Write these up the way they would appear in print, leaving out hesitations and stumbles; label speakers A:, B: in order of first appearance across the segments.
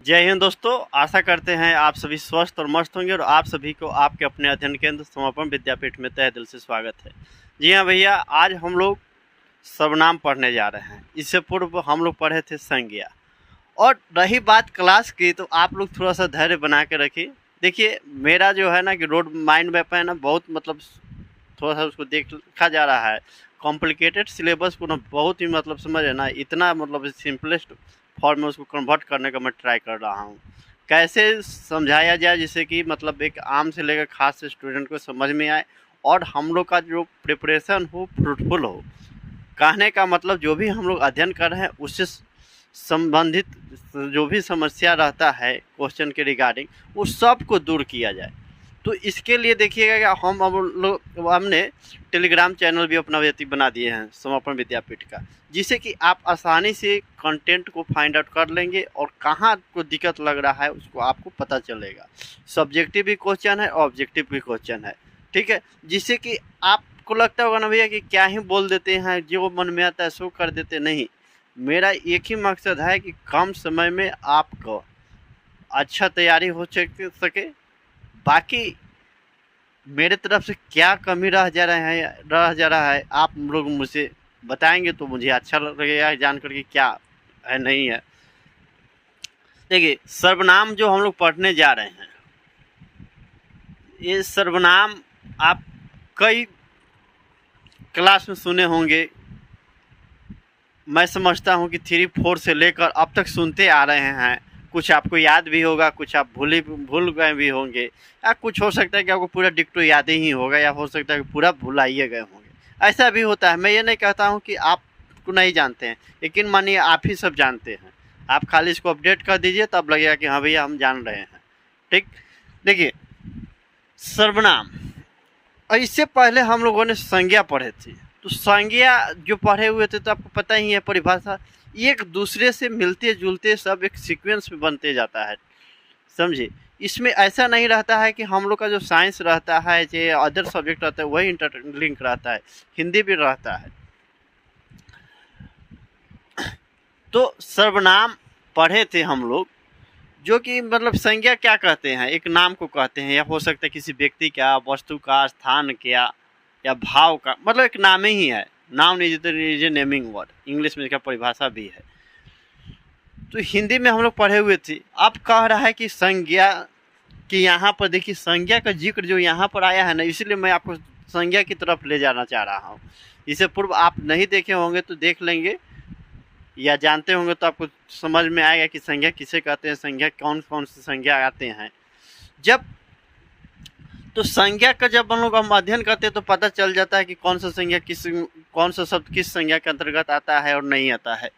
A: जय हिंद दोस्तों, आशा करते हैं आप सभी स्वस्थ और मस्त होंगे और आप सभी को आपके अपने अध्ययन केंद्र समर्पण विद्यापीठ में तहे दिल से स्वागत है। जी हाँ भैया, आज हम लोग सर्वनाम पढ़ने जा रहे हैं। इससे पूर्व हम लोग पढ़े थे संज्ञा। और रही बात क्लास की, तो आप लोग थोड़ा सा धैर्य बना के रखिए। देखिए, मेरा जो है ना कि रोड माइंड मैप है ना, बहुत मतलब थोड़ा सा उसको देखा जा रहा है। कॉम्प्लिकेटेड सिलेबस को ना बहुत ही मतलब समझे ना, इतना मतलब सिंपलेस्ट फॉर्म में उसको कन्वर्ट करने का मैं ट्राई कर रहा हूँ। कैसे समझाया जाए जिससे कि मतलब एक आम से लेकर खास स्टूडेंट को समझ में आए और हम लोग का जो प्रिपरेशन हो फ्रूटफुल हो। कहने का मतलब जो भी हम लोग अध्ययन कर रहे हैं उससे संबंधित जो भी समस्या रहता है क्वेश्चन के रिगार्डिंग, वो सब को दूर किया जाए। तो इसके लिए देखिएगा कि हमने टेलीग्राम चैनल भी अपना बना दिए हैं समर्पण विद्यापीठ का, जिससे कि आप आसानी से कंटेंट को फाइंड आउट कर लेंगे और कहाँ को दिक्कत लग रहा है उसको आपको पता चलेगा। सब्जेक्टिव भी क्वेश्चन है, ऑब्जेक्टिव भी क्वेश्चन है, ठीक है। जिससे कि आपको लगता होगा ना भैया कि क्या ही बोल देते हैं, जो मन में आता है सो कर देते। नहीं, मेरा एक ही मकसद है कि कम समय में आपको अच्छा तैयारी हो सके। बाकी मेरे तरफ से क्या कमी रह जा रहा है आप लोग मुझे बताएंगे तो मुझे अच्छा लगेगा जान करके क्या है नहीं है। देखिए, सर्वनाम जो हम लोग पढ़ने जा रहे हैं, ये सर्वनाम आप कई क्लास में सुने होंगे। मैं समझता हूँ कि 3-4 से लेकर अब तक सुनते आ रहे हैं। कुछ आपको याद भी होगा, कुछ आप भूल गए भी होंगे, या कुछ हो सकता है कि आपको पूरा डिक्टो याद ही होगा, या हो सकता है कि पूरा भुलाइए गए होंगे। ऐसा भी होता है। मैं ये नहीं कहता हूँ कि आपको नहीं जानते हैं, लेकिन मानिए आप ही सब जानते हैं। आप खाली इसको अपडेट कर दीजिए, तब लगेगा कि हाँ भैया हम जान रहे हैं। ठीक, देखिए सर्वनाम, और इससे पहले हम लोगों ने संज्ञा पढ़े थे। तो संज्ञा जो पढ़े हुए थे तो आपको पता ही है परिभाषा, एक दूसरे से मिलते जुलते सब एक सीक्वेंस में बनते जाता है, समझे। इसमें ऐसा नहीं रहता है कि हम लोग का जो साइंस रहता है, जो अदर सब्जेक्ट रहता है, वही इंटरलिंक रहता है, हिंदी भी रहता है। तो सर्वनाम पढ़े थे हम लोग, जो कि मतलब संज्ञा क्या कहते हैं, एक नाम को कहते हैं, या हो सकता है किसी व्यक्ति का, वस्तु का, स्थान का, या भाव का, मतलब एक नाम ही है। Noun is a naming word, English में इसका परिभाषा भी है। तो हिंदी में हम लोग पढ़े हुए थे। अब कह रहा है कि संज्ञा कि यहाँ पर देखिए, संज्ञा का जिक्र जो यहाँ पर आया है ना, इसलिए मैं आपको संज्ञा की तरफ ले जाना चाह रहा हूँ। इससे पूर्व आप नहीं देखे होंगे तो देख लेंगे, या जानते होंगे तो आपको समझ में आएगा कि संज्ञा किसे कहते हैं, संज्ञा कौन कौन से संज्ञा आते हैं। जब तो संज्ञा का जब हम अध्ययन करते हैं तो पता चल जाता है कि कौन सा शब्द किस संज्ञा के अंतर्गत आता है और नहीं आता है।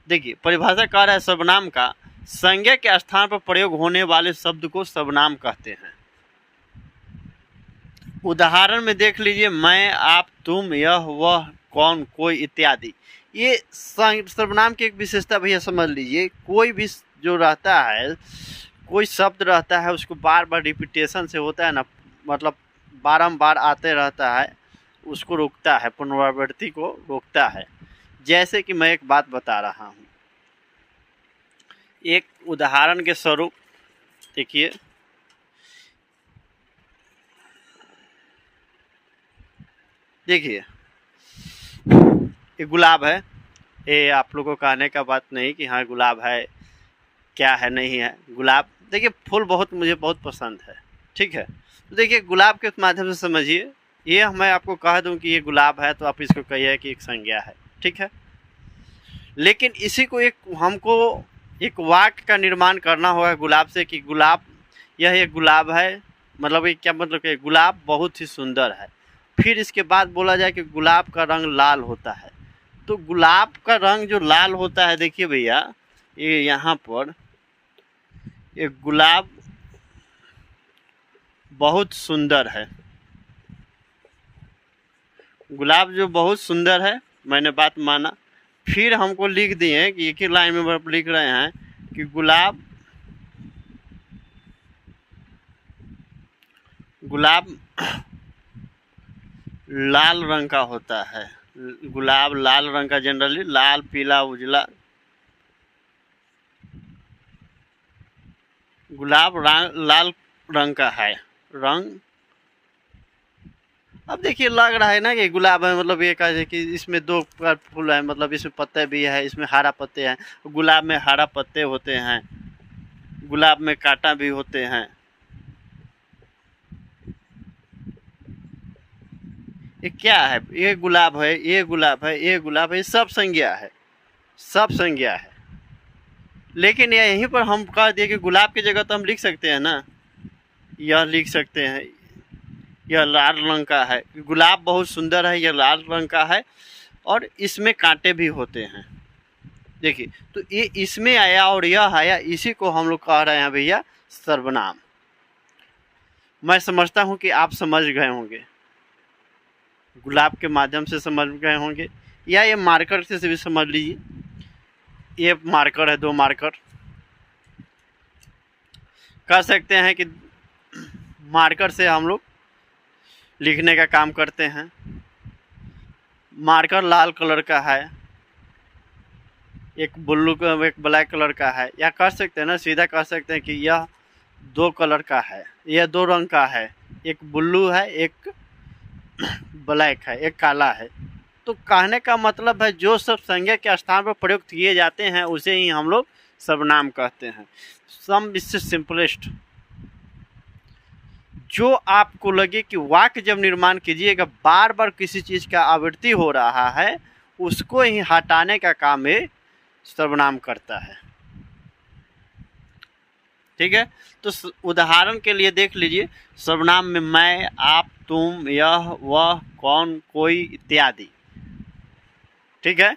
A: देखिए, परिभाषा कह रहा है सर्वनाम का संज्ञा के स्थान पर प्रयोग होने वाले शब्द को सर्वनाम कहते हैं। उदाहरण में देख लीजिए, मैं, आप, तुम, यह, वह, कौन, कोई इत्यादि। ये सर्वनाम की एक विशेषता भैया समझ लीजिए। कोई भी जो रहता है, कोई शब्द रहता है, उसको बार बार रिपीटेशन से होता है ना, मतलब बारंबार आते रहता है, उसको रोकता है, पुनरावृत्ति को रोकता है। जैसे कि मैं एक बात बता रहा हूँ, एक उदाहरण के स्वरूप देखिए, ये गुलाब है। ये आप लोगों को कहने का बात नहीं कि हाँ गुलाब है, क्या है नहीं है। गुलाब देखिए, फूल मुझे बहुत पसंद है, ठीक है। तो देखिए, गुलाब के माध्यम से समझिए, ये मैं आपको कह दूं कि ये गुलाब है तो आप इसको कहिए कि एक संज्ञा है, ठीक है। लेकिन इसी को हमको एक वाक्य का निर्माण करना होगा गुलाब से, कि गुलाब, यह एक गुलाब है, मतलब ये क्या मतलब कि गुलाब बहुत ही सुंदर है। फिर इसके बाद बोला जाए कि गुलाब का रंग लाल होता है। तो गुलाब का रंग जो लाल होता है, देखिए भैया, ये यहाँ पर एक गुलाब बहुत सुंदर है। गुलाब जो बहुत सुंदर है, मैंने बात माना। फिर हमको लिख दिए कि एक ही लाइन में लिख रहे हैं कि गुलाब लाल रंग का होता है। गुलाब लाल रंग का, जनरली लाल, पीला, उजला, गुलाब लाल रंग का है। रंग अब देखिए लग रहा है ना कि गुलाब है, मतलब ये कहा कि इसमें दो फूल है, मतलब इसमें पत्ते भी है, इसमें हरा पत्ते हैं। गुलाब में हरा पत्ते होते हैं, गुलाब में कांटा भी होते हैं। ये क्या है? ये गुलाब है, ये गुलाब है, ये गुलाब है, ये सब संज्ञा है, सब संज्ञा है। लेकिन यहीं पर हम कह दिए कि गुलाब की जगह तो हम लिख सकते हैं ना, यह लिख सकते हैं, यह लाल रंग का है। गुलाब बहुत सुंदर है, यह लाल रंग का है और इसमें कांटे भी होते हैं। देखिए तो ये इसमें आया और यह आया, इसी को हम लोग कह रहे हैं भैया सर्वनाम। मैं समझता हूँ कि आप समझ गए होंगे, गुलाब के माध्यम से समझ गए होंगे, या ये मार्कर से भी समझ लीजिए। ये मार्कर है, दो मार्कर कह सकते हैं कि मार्कर से हम लोग लिखने का काम करते हैं। मार्कर लाल कलर का है, एक ब्लू का, एक ब्लैक कलर का है, या कह सकते हैं ना, सीधा कह सकते हैं कि यह दो कलर का है, यह दो रंग का है, एक ब्लू है, एक ब्लैक है, एक काला है। तो कहने का मतलब है जो सब संज्ञा के स्थान पर प्रयुक्त किए जाते हैं उसे ही हम लोग सर्वनाम कहते हैं। सम इससे सिंपलेस्ट, जो आपको लगे कि वाक्य जब निर्माण कीजिएगा बार बार किसी चीज का आवृत्ति हो रहा है, उसको ही हटाने का काम ये सर्वनाम करता है। ठीक है, तो उदाहरण के लिए देख लीजिए, सर्वनाम में मैं, आप, तुम, यह, वह, कौन, कोई इत्यादि। ठीक है,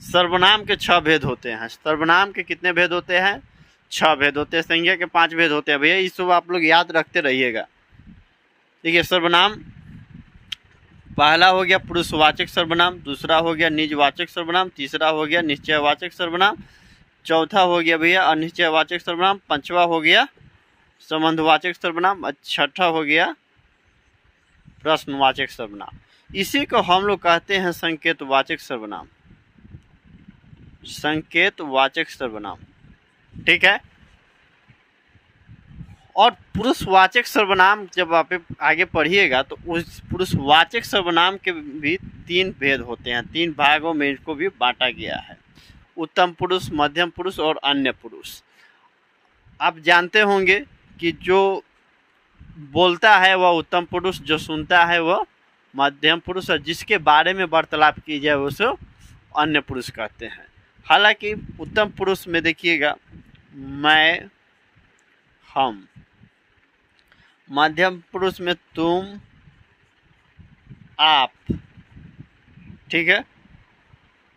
A: सर्वनाम के 6 भेद होते हैं। सर्वनाम के कितने भेद होते हैं? 6 भेद होते हैं। संज्ञा के 5 भेद होते हैं भैया, इस सब आप लोग याद रखते रहिएगा। ठीक है, सर्वनाम पहला हो गया पुरुषवाचक सर्वनाम, दूसरा हो गया निजवाचक सर्वनाम, तीसरा हो गया निश्चयवाचक सर्वनाम, चौथा हो गया भैया अनिश्चयवाचक सर्वनाम, पांचवा हो गया संबंधवाचक सर्वनाम, छठा हो गया प्रश्नवाचक सर्वनाम। इसी को हम लोग कहते हैं संकेतवाचक सर्वनाम, संकेतवाचक सर्वनाम। ठीक है, और पुरुषवाचक सर्वनाम जब आप आगे पढ़िएगा तो उस पुरुषवाचक सर्वनाम के भी 3 भेद होते हैं, 3 भागों में इसको भी बांटा गया है, उत्तम पुरुष, मध्यम पुरुष और अन्य पुरुष। आप जानते होंगे कि जो बोलता है वह उत्तम पुरुष, जो सुनता है वह मध्यम पुरुष, और जिसके बारे में वार्तालाप की जाए उसे अन्य पुरुष कहते हैं। हालांकि उत्तम पुरुष में देखिएगा मैं, हम, मध्यम पुरुष में तुम, आप। ठीक है,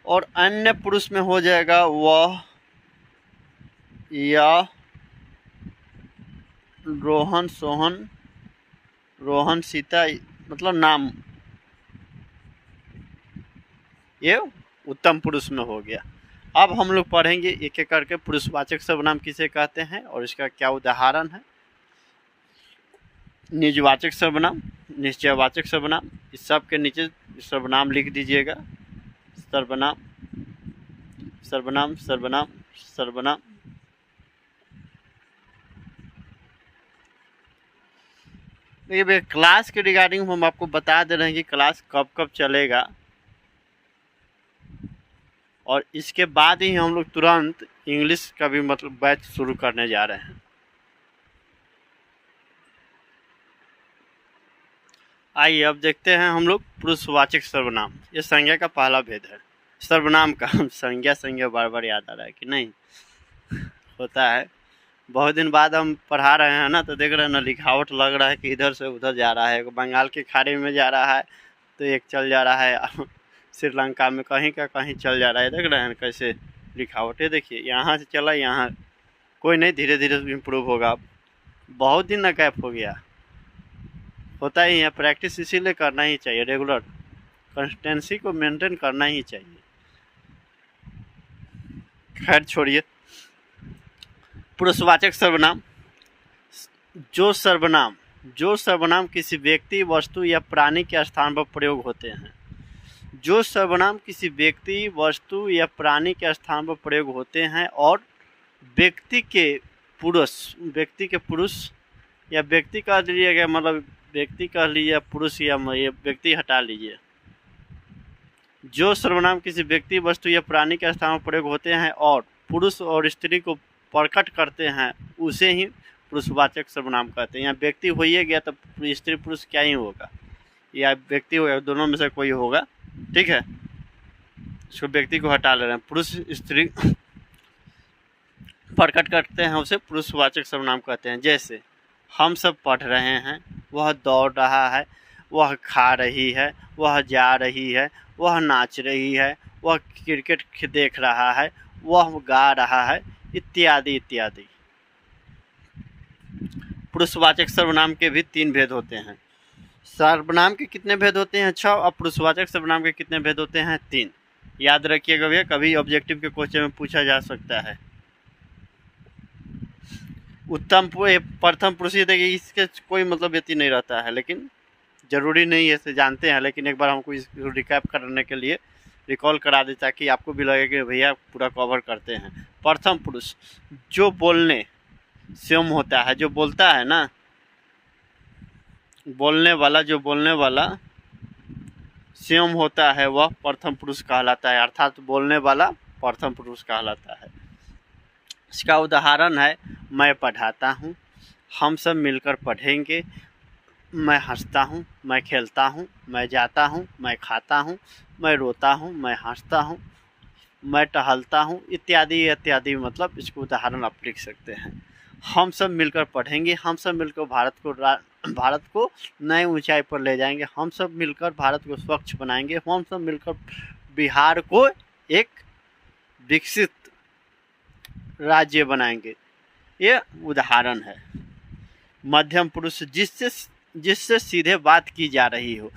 A: और अन्य पुरुष में हो जाएगा वह, यह, रोहन, सोहन, रोहन, सीता, मतलब नाम, ये उत्तम पुरुष में हो गया। अब हम लोग पढ़ेंगे एक एक करके पुरुषवाचक सर्वनाम किसे कहते हैं और इसका क्या उदाहरण है। निजवाचक सर्वनाम, निश्चयवाचक सर्वनाम, इस सब के नीचे सर्वनाम लिख दीजिएगा। सर्वनाम, सर्वनाम, सर्वनाम, सर्वनाम। देखिए क्लास के रिगार्डिंग हम आपको बता दे रहे हैं कि क्लास कब कब चलेगा, और इसके बाद ही हम लोग तुरंत इंग्लिश का भी मतलब बैच शुरू करने जा रहे हैं। आइए अब देखते हैं हम लोग पुरुषवाचक सर्वनाम। ये संज्ञा का पहला भेद है सर्वनाम का। संज्ञा बार बार याद आ रहा है कि नहीं? होता है, बहुत दिन बाद हम पढ़ा रहे हैं ना, तो देख रहे हैं ना लिखावट लग रहा है कि इधर से उधर जा रहा है, बंगाल की खाड़ी में जा रहा है तो एक चल जा रहा है, श्रीलंका में कहीं का कहीं चल जा रहा है। देख रहे हैं कैसे लिखावट है, देखिए यहाँ से चला यहाँ, कोई नहीं, धीरे धीरे इम्प्रूव होगा। बहुत दिन ना गैप हो गया, होता ही है, प्रैक्टिस इसीलिए करना ही चाहिए, रेगुलर कंसिस्टेंसी को मेंटेन करना ही चाहिए। खैर छोड़िए, पुरुषवाचक सर्वनाम, जो सर्वनाम किसी व्यक्ति, वस्तु या प्राणी के स्थान पर प्रयोग होते हैं, जो सर्वनाम किसी व्यक्ति, वस्तु या प्राणी के स्थान पर प्रयोग होते हैं और व्यक्ति के पुरुष या व्यक्ति कह लीजिएगा, मतलब व्यक्ति कह लीजिए, पुरुष या ये व्यक्ति हटा लीजिए। जो सर्वनाम किसी व्यक्ति, वस्तु या प्राणी के स्थान पर प्रयोग होते हैं और पुरुष और स्त्री को प्रकट करते हैं, उसे ही पुरुषवाचक सर्वनाम कहते हैं। यहाँ व्यक्ति हो ही गया तो स्त्री पुरुष क्या ही होगा, या व्यक्ति होगा, दोनों में से कोई होगा। ठीक है, इसको व्यक्ति को हटा ले रहे हैं। पुरुष स्त्री प्रकट करते हैं, उसे पुरुषवाचक सर्वनाम कहते हैं। जैसे हम सब पढ़ रहे हैं, वह दौड़ रहा है, वह खा रही है, वह जा रही है, वह नाच रही है, वह क्रिकेट देख रहा है, वह गा रहा है, इत्यादि इत्यादि। पुरुषवाचक सर्वनाम के भी 3 भेद होते हैं। सर्वनाम के कितने भेद होते हैं? 6। और पुरुषवाचक सर्वनाम के कितने भेद होते हैं? 3। याद रखिएगा भैया, कभी ऑब्जेक्टिव के क्वेश्चन में पूछा जा सकता है। प्रथम पुरुष, देखिए इसके कोई मतलब व्यक्ति नहीं रहता है, लेकिन जरूरी नहीं है, इसे जानते हैं, लेकिन एक बार हमको इसको रिकैप करने के लिए रिकॉल करा दे ताकि आपको भी लगे कि भैया पूरा कवर करते हैं। प्रथम पुरुष जो बोलने स्वयं होता है, जो बोलता है ना, बोलने वाला स्वयं होता है, वह प्रथम पुरुष कहलाता है, अर्थात बोलने वाला प्रथम पुरुष कहलाता है। इसका उदाहरण है, मैं पढ़ाता हूँ, हम सब मिलकर पढ़ेंगे, मैं हंसता हूँ, मैं खेलता हूँ, मैं जाता हूँ, मैं खाता हूँ, मैं रोता हूँ, मैं हंसता हूँ, मैं टहलता हूँ, इत्यादि इत्यादि। मतलब इसको उदाहरण आप लिख सकते हैं। हम सब मिलकर पढ़ेंगे, हम सब मिलकर भारत को नई ऊंचाई पर ले जाएंगे, हम सब मिलकर भारत को स्वच्छ बनाएंगे, हम सब मिलकर बिहार को एक विकसित राज्य बनाएंगे। ये उदाहरण है। मध्यम पुरुष जिससे सीधे बात की जा रही हो।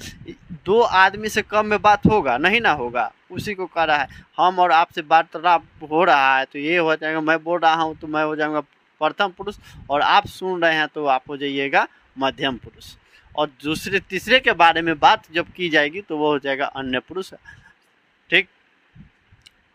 A: 2 आदमी से कम में बात होगा नहीं ना होगा, उसी को कह रहा है। हम और आपसे वार्तालाप हो रहा है तो ये हो जाएगा, मैं बोल रहा हूँ तो मैं हो जाऊँगा प्रथम पुरुष, और आप सुन रहे हैं तो आप हो जाइएगा मध्यम पुरुष। और दूसरे तीसरे के बारे में बात जब की जाएगी तो वो हो जाएगा अन्य पुरुष। ठीक,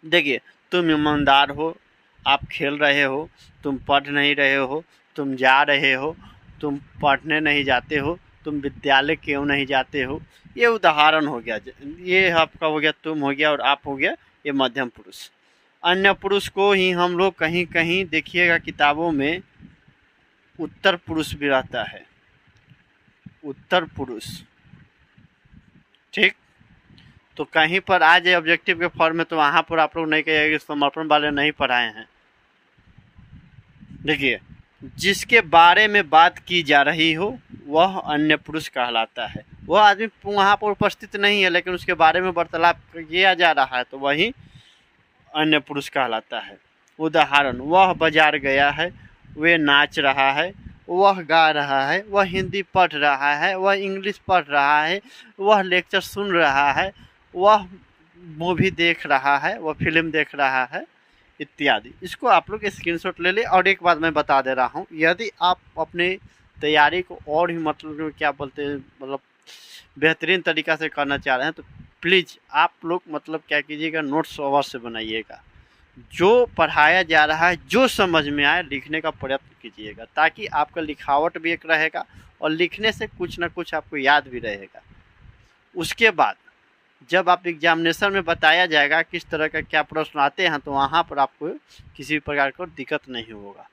A: देखिए, तुम ईमानदार हो, आप खेल रहे हो, तुम पढ़ नहीं रहे हो, तुम जा रहे हो, तुम पढ़ने नहीं जाते हो, तुम विद्यालय क्यों नहीं जाते हो। ये उदाहरण हो गया। ये आपका हो गया, तुम हो गया, और आप हो गया, ये मध्यम पुरुष। अन्य पुरुष को ही हम लोग कहीं कहीं देखिएगा किताबों में उत्तर पुरुष भी रहता है, उत्तर पुरुष। ठीक, तो कहीं पर आ जाए ऑब्जेक्टिव के फॉर्म में तो वहाँ पर आप लोग नहीं कहिएगा समर्पण वाले नहीं पढ़ाए हैं। देखिए, जिसके बारे में बात की जा रही हो वह अन्य पुरुष कहलाता है। वह आदमी वहाँ पर उपस्थित नहीं है लेकिन उसके बारे में वार्तालाप किया जा रहा है तो वही अन्य पुरुष कहलाता है। उदाहरण, वह बाजार गया है, वे नाच रहा है, वह गा रहा है, वह हिंदी पढ़ रहा है, वह इंग्लिश पढ़ रहा है, वह लेक्चर सुन रहा है, वह मूवी देख रहा है, वह फिल्म देख रहा है, इत्यादि। इसको आप लोग स्क्रीनशॉट ले ले। और एक बात मैं बता दे रहा हूँ, यदि आप अपने तैयारी को और ही मतलब क्या बोलते हैं, मतलब बेहतरीन तरीक़ा से करना चाह रहे हैं तो प्लीज़ आप लोग मतलब क्या कीजिएगा, नोट्स अवश्य बनाइएगा। जो पढ़ाया जा रहा है जो समझ में आए लिखने का प्रयत्न कीजिएगा, ताकि आपका लिखावट भी एक रहेगा और लिखने से कुछ ना कुछ आपको याद भी रहेगा। उसके बाद जब आप एग्जामिनेशन में बताया जाएगा किस तरह का क्या प्रश्न आते हैं तो वहाँ पर आपको किसी प्रकार का दिक्कत नहीं होगा।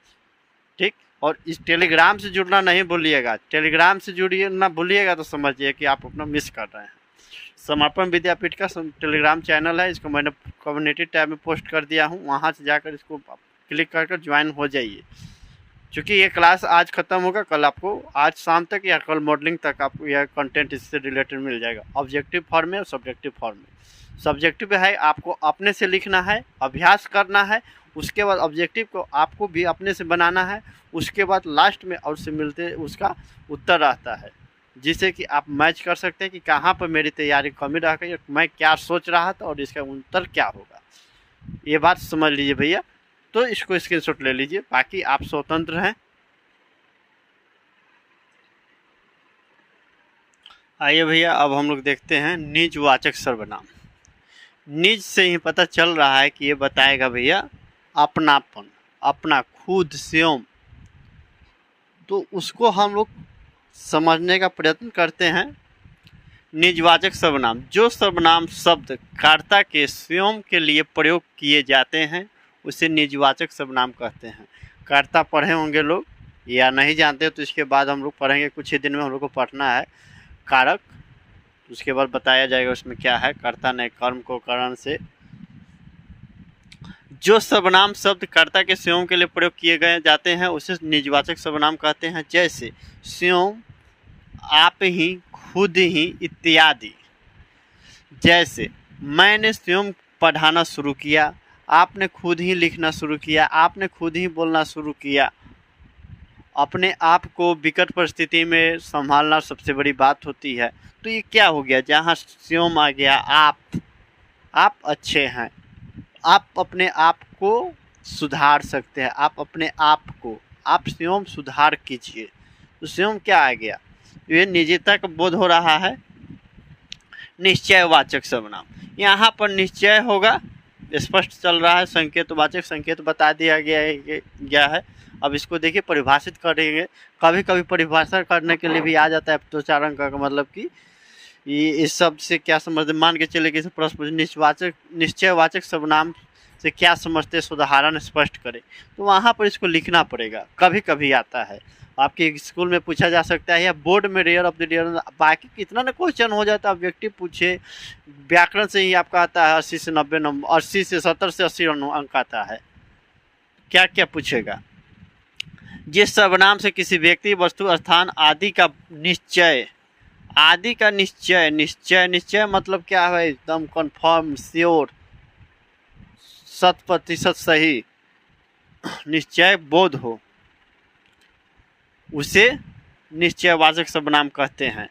A: ठीक, और इस टेलीग्राम से जुड़ना नहीं भूलिएगा। टेलीग्राम से जुड़िए ना भूलिएगा तो समझिए कि आप अपना मिस कर रहे हैं। समर्पण विद्यापीठ का टेलीग्राम चैनल है, इसको मैंने कम्युनिटी टैब में पोस्ट कर दिया हूँ, वहाँ से जाकर इसको क्लिक कर ज्वाइन हो जाइए। क्योंकि ये क्लास आज ख़त्म होगा, कल आपको आज शाम तक या कल मॉडलिंग तक आपको यह कंटेंट इससे रिलेटेड मिल जाएगा, ऑब्जेक्टिव फॉर्म में और सब्जेक्टिव फॉर्म में। सब्जेक्टिव है आपको अपने से लिखना है, अभ्यास करना है, उसके बाद ऑब्जेक्टिव को आपको भी अपने से बनाना है, उसके बाद लास्ट में और से मिलते उसका उत्तर रहता है, जिससे कि आप मैच कर सकते हैं कि कहाँ पर मेरी तैयारी कमी रह गई, मैं क्या सोच रहा था और इसका उत्तर क्या होगा। ये बात समझ लीजिए भैया, तो इसको स्क्रीनशॉट ले लीजिए, बाकी आप स्वतंत्र हैं। आइए भैया, अब हम लोग देखते हैं निजवाचक सर्वनाम। निज से ही पता चल रहा है कि ये बताएगा भैया अपनापन, अपना, खुद, स्वयं। तो उसको हम लोग समझने का प्रयत्न करते हैं। निजवाचक सर्वनाम, जो सर्वनाम शब्द कर्ता के स्वयं के लिए प्रयोग किए जाते हैं उसे निजवाचक सर्वनाम कहते हैं। कर्ता पढ़े होंगे लोग, या नहीं जानते तो इसके बाद हम लोग पढ़ेंगे, कुछ ही दिन में हम लोग को पढ़ना है कारक, उसके बाद बताया जाएगा उसमें क्या है। कर्ता ने कर्म को करण से, जो सर्वनाम शब्द कर्ता के स्वयं के लिए प्रयोग किए गए जाते हैं उसे निजवाचक सर्वनाम कहते हैं। जैसे स्वयं, आप ही, खुद ही इत्यादि। जैसे मैंने स्वयं पढ़ाना शुरू किया, आपने खुद ही लिखना शुरू किया, आपने खुद ही बोलना शुरू किया। अपने आप को विकट परिस्थिति में संभालना सबसे बड़ी बात होती है। तो ये क्या हो गया, जहाँ स्वयं आ गया, आप अच्छे हैं, आप अपने आप को सुधार सकते हैं, आप अपने आप को, आप स्वयं सुधार कीजिए। तो स्वयं क्या आ गया, ये निजता का बोध हो रहा है। निश्चयवाचक सर्वनाम, यहाँ पर निश्चय होगा, स्पष्ट चल रहा है। संकेतवाचक, संकेत बता दिया गया है। अब इसको देखिए परिभाषित करेंगे। कभी कभी परिभाषा करने के लिए भी आ जाता है 2-4 अंक का, मतलब कि ये इस शब्द से क्या समझते, मान के चले कि प्रश्न निश्चयवाचक सर्वनाम से क्या समझते, उदाहरण स्पष्ट करें। तो वहाँ पर इसको लिखना पड़ेगा। कभी कभी आता है, आपके स्कूल में पूछा जा सकता है, या बोर्ड में रेयर ऑफ द रेयर, बाकी कितना ना क्वेश्चन हो जाता है। व्यक्ति पूछे, व्याकरण से ही आपका आता है 80 से 90 नंबर, 80 से 70 से 80 अंक आता है। क्या क्या पूछेगा, जिस सर्वनाम से किसी व्यक्ति, वस्तु, स्थान आदि का निश्चय, आदि का निश्चय, निश्चय मतलब क्या है, एकदम कंफर्म, श्योर, 100% सही निश्चय बोध हो, उसे निश्चयवाचक सर्वनाम कहते हैं।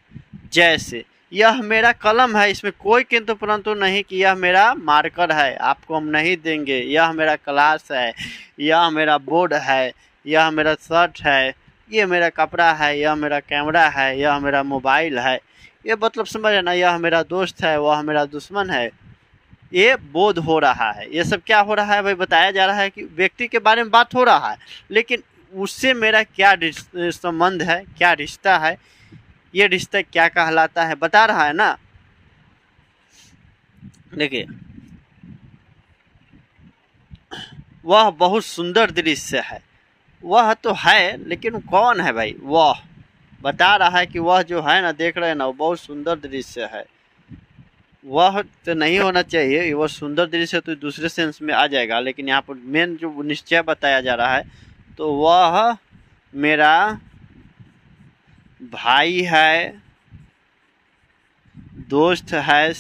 A: जैसे यह मेरा कलम है, इसमें कोई किंतु परंतु नहीं कि यह मेरा मार्कर है, आपको हम नहीं देंगे। यह मेरा क्लास है, यह मेरा बोर्ड है, यह मेरा शर्ट है, ये मेरा कपड़ा है, यह मेरा कैमरा है, यह मेरा मोबाइल है। ये मतलब समझ ना, यह मेरा दोस्त है, वह मेरा दुश्मन है। ये बोध हो रहा है। ये सब क्या हो रहा है भाई, बताया जा रहा है कि व्यक्ति के बारे में बात हो रहा है, लेकिन उससे मेरा क्या संबंध है, क्या रिश्ता है, ये रिश्ता क्या कहलाता है, बता रहा है ना। देखिए, वह बहुत सुंदर दृश्य है, वह तो है लेकिन कौन है भाई, वह बता रहा है कि वह जो है ना, देख रहे हैं ना, वो बहुत सुंदर दृश्य है। वह तो नहीं होना चाहिए, वह सुंदर दृश्य तो दूसरे सेंस में आ जाएगा, लेकिन यहाँ पर मेन जो निश्चय बताया जा रहा है, तो वह मेरा भाई है, दोस्त है,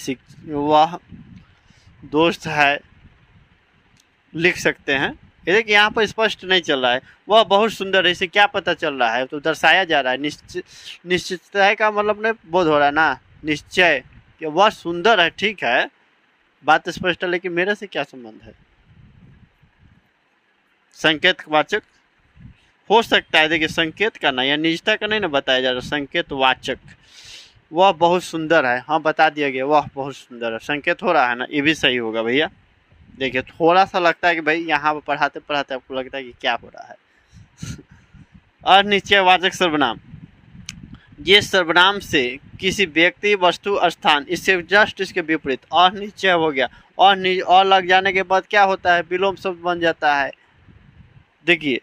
A: वह दोस्त है, लिख सकते हैं। देखिए यहाँ पर स्पष्ट नहीं चल रहा है, वह बहुत सुंदर है, इसे क्या पता चल रहा है, तो दर्शाया जा रहा है। निश्चितता का मतलब नहीं बोध हो रहा है ना, निश्चय कि वह सुंदर है, ठीक है, बात स्पष्ट है, लेकिन मेरे से क्या संबंध है। संकेतवाचक हो सकता है, देखिए संकेत का ना, या निजता का नहीं ना बताया जा रहा, संकेतवाचक। वह बहुत सुंदर है, हाँ बता दिया गया, वह बहुत सुंदर है, संकेत हो रहा है ना, ये भी सही होगा भैया। देखिए थोड़ा सा लगता है कि भाई यहाँ पर पढ़ाते पढ़ाते आपको लगता है कि क्या हो रहा है। अनिश्चयवाचक सर्वनाम, जिस सर्वनाम से किसी व्यक्ति, वस्तु, स्थान, इससे जस्ट इसके विपरीत अनिश्चय हो गया, और लग जाने के बाद क्या होता है, विलोम शब्द बन जाता है। देखिए,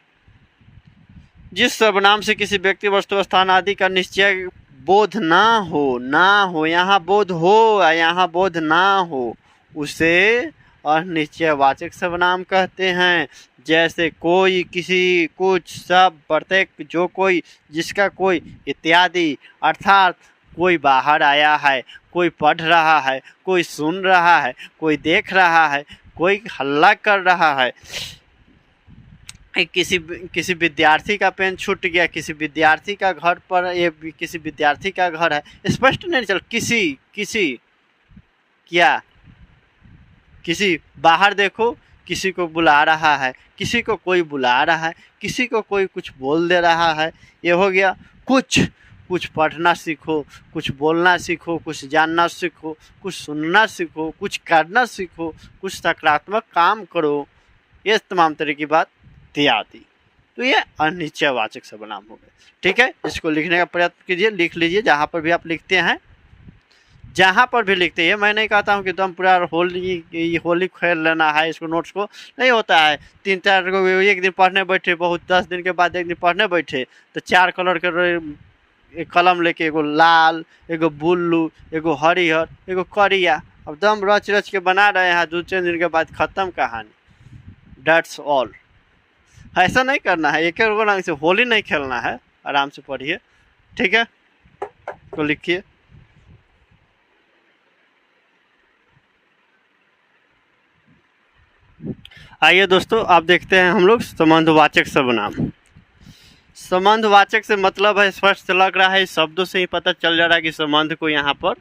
A: जिस सर्वनाम से किसी व्यक्ति, वस्तु, स्थान आदि का निश्चय बोध ना हो, यहाँ बोध हो, यहाँ बोध ना हो, उसे अनिश्चयवाचक सर्वनाम कहते हैं। जैसे कोई, किसी, कुछ, सब, प्रत्येक, जो कोई, जिसका कोई इत्यादि। अर्थात कोई बाहर आया है, कोई पढ़ रहा है, कोई सुन रहा है, कोई देख रहा है, कोई हल्ला कर रहा है, किसी विद्यार्थी का पेन छूट गया, किसी विद्यार्थी का घर पर, ये किसी विद्यार्थी का घर है, स्पष्ट नहीं चल, किसी क्या, किसी बाहर देखो, किसी को बुला रहा है, किसी को कोई बुला रहा है, किसी को कोई कुछ बोल दे रहा है, ये हो गया कुछ, कुछ पढ़ना सीखो, कुछ बोलना सीखो, कुछ जानना सीखो, कुछ सुनना सीखो, कुछ करना सीखो, कुछ सकारात्मक काम करो, ये तमाम तरह की बात इत्यादि। तो ये अनिश्चयवाचक सर्वनाम हो गए। ठीक है, इसको लिखने का प्रयत्न कीजिए, लिख लीजिए जहाँ पर भी आप लिखते हैं, जहाँ पर भी लिखते हैं। मैं नहीं कहता हूँ कि तुम पूरा होली खेल लेना है, इसको नोट्स को नहीं होता है। 3-4 को एक दिन पढ़ने बैठे, बहुत 10 दिन के बाद एक दिन पढ़ने बैठे तो 4 कलर के कलम लेके, एगो लाल, एगो ब्लू, एगो हरिहर, एगो करिया, अब दम रच रच के बना रहे हैं, 2-3 दिन के बाद ख़त्म कहानी। That's all. ऐसा नहीं करना है, एक रंग से होली नहीं खेलना है, आराम से पढ़िए। ठीक है, तो लिखिए। आइए दोस्तों, आप देखते हैं हम लोग संबंधवाचक सर्वनाम। संबंधवाचक से मतलब है, स्पष्ट लग रहा है, शब्दों से ही पता चल जा रहा है कि संबंध को यहाँ पर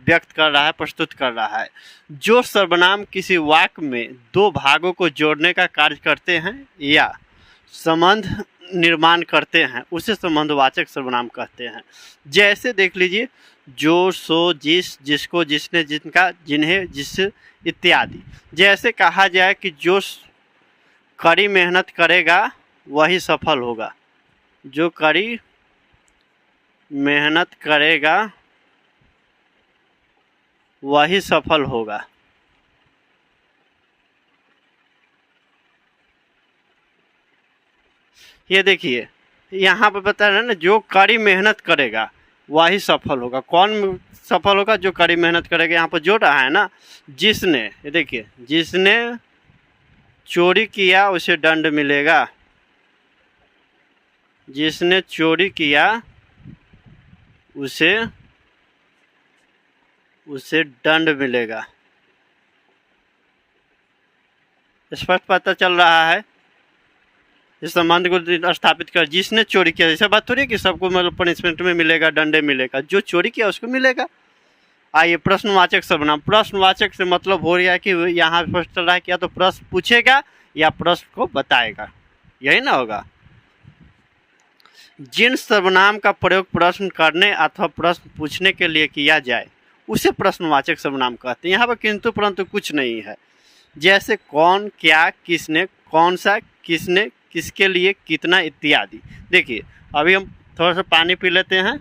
A: व्यक्त कर रहा है, प्रस्तुत कर रहा है। जो सर्वनाम किसी वाक्य में 2 भागों को जोड़ने का कार्य करते हैं या संबंध निर्माण करते हैं, उसे संबंधवाचक सर्वनाम कहते हैं। जैसे देख लीजिए, जो, सो, जिस, जिसको, जिसने, जिनका, जिन्हें, जिस इत्यादि। जैसे कहा जाए कि जो कड़ी मेहनत करेगा वही सफल होगा। जो कड़ी मेहनत करेगा वही सफल होगा। ये देखिए, यहाँ पर बता रहे हैं ना, जो कड़ी मेहनत करेगा वही सफल होगा। कौन सफल होगा? जो कड़ी मेहनत करेगा। यहाँ पर जो रहा है ना, जिसने, ये देखिए, जिसने चोरी किया उसे दंड मिलेगा। जिसने चोरी किया उसे दंड मिलेगा। स्पष्ट पता चल रहा है। इस संबंध को स्थापित कर, जिसने चोरी किया, ऐसा बात थोड़ी है कि सबको मतलब पनिशमेंट में मिलेगा, दंडे मिलेगा। जो चोरी किया उसको मिलेगा। आइए, प्रश्नवाचक सर्वनाम। प्रश्नवाचक से मतलब हो रहा है कि यहाँ स्पष्ट चल रहा है कि या तो प्रश्न पूछेगा या प्रश्न को बताएगा, यही ना होगा। जिन सर्वनाम का प्रयोग प्रश्न करने अथवा प्रश्न पूछने के लिए किया जाए उसे प्रश्नवाचक सर्वनाम कहते हैं। यहाँ पर किंतु परंतु कुछ नहीं है। जैसे कौन, क्या, किसने, कौन सा, किसने, किसके लिए, कितना इत्यादि। देखिए, अभी हम थोड़ा सा पानी पी लेते हैं।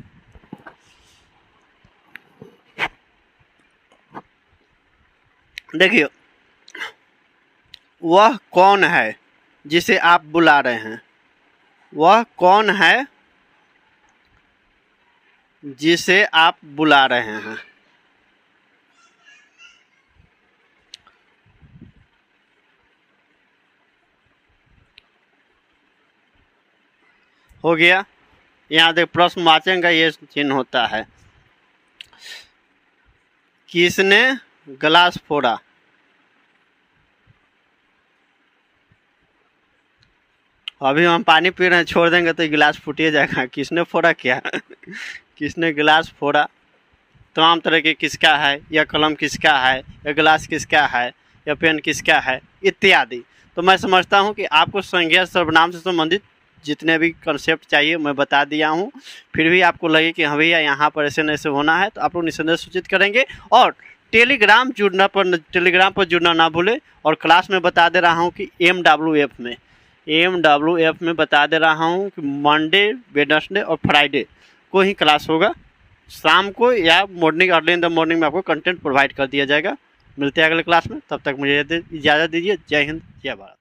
A: देखिए, वह कौन है जिसे आप बुला रहे हैं? वह कौन है जिसे आप बुला रहे हैं? हो गया। यहाँ देख, प्रश्नवाचक का ये चिन्ह होता है। किसने गिलास फोड़ा? अभी हम पानी पी रहे हैं, छोड़ देंगे तो गिलास फूटिए जाएगा। किसने फोड़ा क्या? किसने गिलास फोड़ा? तमाम तरह के किसका है, या कलम किसका है, या गिलास किसका है, या पेन किसका है इत्यादि। तो मैं समझता हूँ कि आपको संज्ञा सर्वनाम से संबंधित जितने भी कंसेप्ट चाहिए मैं बता दिया हूँ। फिर भी आपको लगे कि हाँ भैया यहाँ पर ऐसे ऐसे होना है, तो आप लोग निसंदेह सूचित करेंगे। और टेलीग्राम पर जुड़ना ना भूलें। और क्लास में बता दे रहा हूँ कि MWF में बता दे रहा हूँ कि मंडे, वेडनेसडे और फ्राइडे को ही क्लास होगा। शाम को या morning, early in the morning में आपको कंटेंट प्रोवाइड कर दिया जाएगा। मिलते हैं अगले क्लास में, तब तक मुझे इजाज़त दीजिए। जय हिंद, जय भारत।